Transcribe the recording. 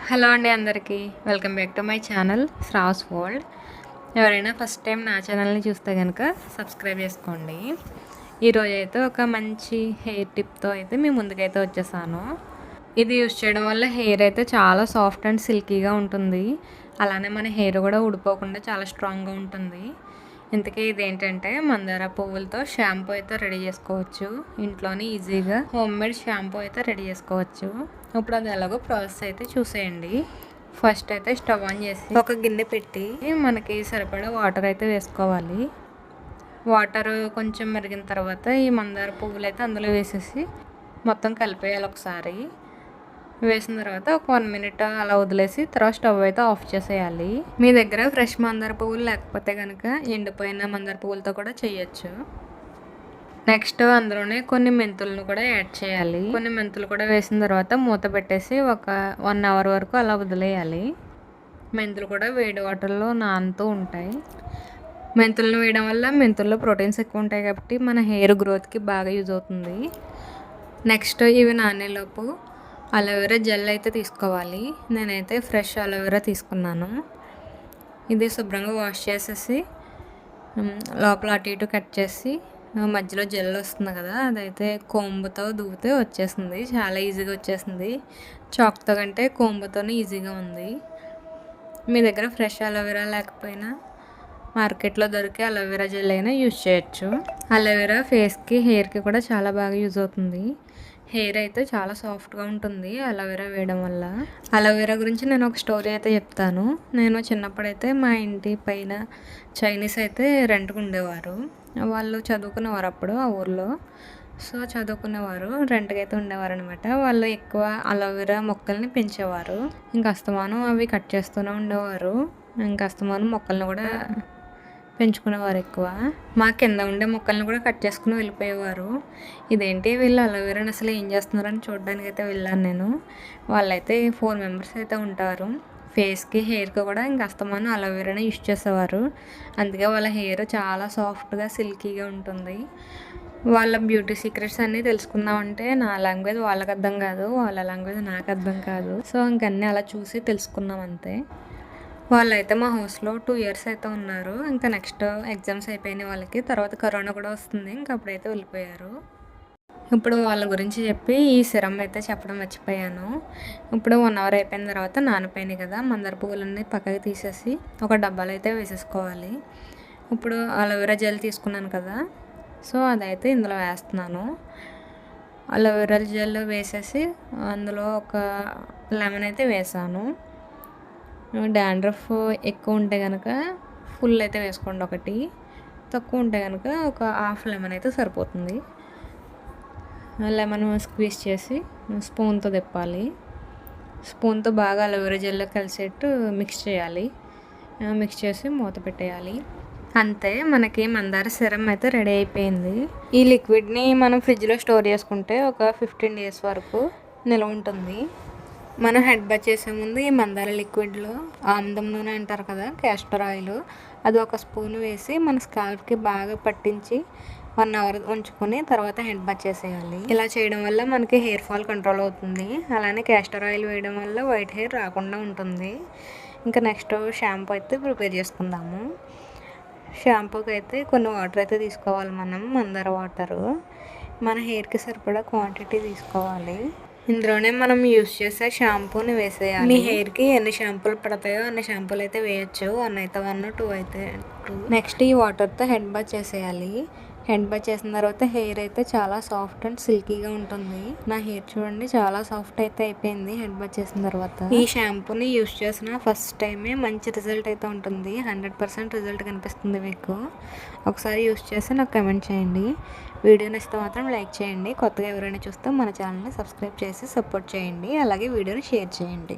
Hello అండి అందరికీ welcome back to my channel Shravs world. ఎవరైనా ఫస్ట్ టైం నా ఛానల్ని చూస్తే కనుక సబ్స్క్రైబ్ చేసుకోండి. ఈరోజు అయితే ఒక మంచి హెయిర్ టిప్తో అయితే మీ ముందుకైతే వచ్చేసాను. ఇది యూస్ చేయడం వల్ల హెయిర్ అయితే చాలా సాఫ్ట్ అండ్ సిల్కీగా ఉంటుంది. అలానే మన హెయిర్ కూడా ఊడిపోకుండా చాలా స్ట్రాంగ్గా ఉంటుంది. ఇంతకీ ఇదేంటంటే మందార పువ్వులతో షాంపూ అయితే రెడీ చేసుకోవచ్చు. ఇంట్లోనే ఈజీగా హోమ్ మేడ్ షాంపూ అయితే రెడీ చేసుకోవచ్చు. ఇప్పుడు అది ఎలాగో ప్రాసెస్ అయితే చూసేయండి. ఫస్ట్ అయితే స్టవ్ ఆన్ చేసి ఒక గిన్నె పెట్టి మనకి సరిపడా వాటర్ అయితే వేసుకోవాలి. వాటర్ కొంచెం మరిగిన తర్వాత ఈ మందార పువ్వులు అయితే అందులో వేసేసి మొత్తం కలిపేయాలి. ఒకసారి వేసిన తర్వాత ఒక 1 మినిట్ అలా వదిలేసి తర్వాత స్టవ్ అయితే ఆఫ్ చేసేయాలి. మీ దగ్గర ఫ్రెష్ మందార పువ్వులు లేకపోతే కనుక ఎండిపోయిన మందార పువ్వులతో కూడా చేయొచ్చు. నెక్స్ట్ అందులోనే కొన్ని మెంతులను కూడా యాడ్ చేయాలి. కొన్ని మెంతులు కూడా వేసిన తర్వాత మూత పెట్టేసి ఒక 1 అవర్ వరకు అలా వదిలేయాలి. మెంతులు కూడా వేడి వాటర్లో నానుతూ ఉంటాయి. మెంతులను వేయడం వల్ల మెంతుల్లో ప్రోటీన్స్ ఎక్కువ ఉంటాయి కాబట్టి మన హెయిర్ గ్రోత్కి బాగా యూజ్ అవుతుంది. నెక్స్ట్ ఇవి నానేలోపు అలోవెరా జెల్ అయితే తీసుకోవాలి. నేనైతే ఫ్రెష్ అలోవెరా తీసుకున్నాను. ఇది శుభ్రంగా వాష్ చేసేసి లోపల అటు ఇటు కట్ చేసి మధ్యలో జెల్ వస్తుంది కదా, అదైతే కోంబుతో దువ్వితే వచ్చేసింది. చాలా ఈజీగా వచ్చేసింది. చాక్తో కంటే కోంబుతోనే ఈజీగా ఉంది. మీ దగ్గర ఫ్రెష్ అలోవెరా లేకపోయినా మార్కెట్లో దొరికే అలోవెరా జెల్ అయినా యూజ్ చేయొచ్చు. అలోవెరా ఫేస్కి హెయిర్కి కూడా చాలా బాగా యూజ్ అవుతుంది. హెయిర్ అయితే చాలా సాఫ్ట్గా ఉంటుంది అలోవెరా వేయడం వల్ల. అలోవెరా గురించి నేను ఒక స్టోరీ అయితే చెప్తాను. నేను చిన్నప్పుడైతే మా ఇంటి పైన చైనీస్ అయితే రెంట్కి ఉండేవారు. వాళ్ళు చదువుకునేవారు అప్పుడు ఆ ఊర్లో. సో చదువుకునేవారు, రెంట్కి అయితే ఉండేవారు అనమాట. వాళ్ళు ఎక్కువ అలోవెరా మొక్కల్ని పెంచేవారు. ఇంకా అస్తమానం అవి కట్ చేస్తూనే ఉండేవారు. ఇంకా అస్తమానం మొక్కల్ని కూడా పెంచుకునేవారు ఎక్కువ. మా కింద ఉండే మొక్కల్ని కూడా కట్ చేసుకుని వెళ్ళిపోయేవారు. ఇదేంటి వీళ్ళు అలోవెరాని అసలు ఏం చేస్తున్నారని చూడడానికి అయితే వెళ్ళాను నేను. వాళ్ళైతే 4 మెంబర్స్ అయితే ఉంటారు. ఫేస్కి హెయిర్కి కూడా ఇంకా అస్తమానం అలోవెరానే యూజ్ చేసేవారు. అందుకే వాళ్ళ హెయిర్ చాలా సాఫ్ట్గా సిల్కీగా ఉంటుంది. వాళ్ళ బ్యూటీ సీక్రెట్స్ అన్నీ తెలుసుకుందామంటే నా లాంగ్వేజ్ వాళ్ళకి అర్థం కాదు, వాళ్ళ లాంగ్వేజ్ నాకు అర్థం కాదు. సో ఇంకన్నీ అలా చూసి తెలుసుకున్నాం అంతే. వాళ్ళైతే మా హౌస్లో 2 ఇయర్స్ అయితే ఉన్నారు. ఇంకా నెక్స్ట్ ఎగ్జామ్స్ అయిపోయినాయి వాళ్ళకి. తర్వాత కరోనా కూడా వస్తుంది. ఇంకా అప్పుడైతే వెళ్ళిపోయారు. ఇప్పుడు వాళ్ళ గురించి చెప్పి ఈ సిరం అయితే చెప్పడం మర్చిపోయాను. ఇప్పుడు 1 అవర్ అయిపోయిన తర్వాత నానిపోయినాయి కదా, మందార పువ్వులన్నీ పక్కకి తీసేసి ఒక డబ్బాలో అయితే వేసేసుకోవాలి. ఇప్పుడు అలోవెరా జెల్ తీసుకున్నాను కదా, సో అదైతే ఇందులో వేస్తున్నాను. అలోవెరా జెల్ వేసేసి అందులో ఒక లెమన్ అయితే వేసాను. డాండ్రఫ్ ఎక్కువ ఉంటే కనుక ఫుల్ అయితే వేసుకోండి ఒకటి, తక్కువ ఉంటే కనుక ఒక హాఫ్ లెమన్ అయితే సరిపోతుంది. లెమన్ స్క్వీజ్ చేసి స్పూన్తో తిప్పాలి. స్పూన్తో బాగా అలోవెరా జెల్లో కలిసేట్టు మిక్స్ చేయాలి. మిక్స్ చేసి మూత పెట్టేయాలి. అంతే, మనకి మందార సిరం అయితే రెడీ అయిపోయింది. ఈ లిక్విడ్ని మనం ఫ్రిడ్జ్లో స్టోర్ చేసుకుంటే ఒక 15 డేస్ వరకు నిల్వ ఉంటుంది. మనం హెడ్ బాత్ చేసే ముందు ఈ మందార లిక్విడ్లో ఆముదం నూనె అంటారు కదా, క్యాస్టర్ ఆయిల్, అది ఒక స్పూన్ వేసి మన స్కాల్ప్కి బాగా పట్టించి 1 అవర్ ఉంచుకొని తర్వాత హెడ్ బాత్ చేసేయాలి. ఇలా చేయడం వల్ల మనకి హెయిర్ ఫాల్ కంట్రోల్ అవుతుంది. అలానే క్యాస్టర్ ఆయిల్ వేయడం వల్ల వైట్ హెయిర్ రాకుండా ఉంటుంది. ఇంకా నెక్స్ట్ షాంపూ అయితే ప్రిపేర్ చేసుకుందాము. షాంపూకి అయితే కొన్ని వాటర్ అయితే తీసుకోవాలి మనం, మందార వాటరు. మన హెయిర్కి సరిపడా క్వాంటిటీ తీసుకోవాలి. ఇందులోనే మనం యూస్ చేసే షాంపూని వేసేయాలి. మీ హెయిర్కి ఎన్ని షాంపూలు పడతాయో అన్ని షాంపూలు అయితే వేయచ్చు. 1 అయితే 1, 2 అయితే 2. నెక్స్ట్ ఈ వాటర్తో హెడ్ బాత్ చేసేయాలి. హెడ్ బాత్ చేసిన తర్వాత హెయిర్ అయితే చాలా సాఫ్ట్ అండ్ సిల్కీగా ఉంటుంది. నా హెయిర్ చూడండి చాలా సాఫ్ట్ అయితే అయిపోయింది హెడ్ బాత్ చేసిన తర్వాత. ఈ షాంపూని యూస్ చేసిన ఫస్ట్ టైమే మంచి రిజల్ట్ అయితే ఉంటుంది. 100% రిజల్ట్ కనిపిస్తుంది మీకు. ఒకసారి యూస్ చేసి నాకు కమెంట్ చేయండి. వీడియో నచ్చితే మాత్రం లైక్ చేయండి. కొత్తగా ఎవరైనా చూస్తే మన ఛానల్ని సబ్స్క్రైబ్ చేసి సపోర్ట్ చేయండి. అలాగే వీడియోని షేర్ చేయండి.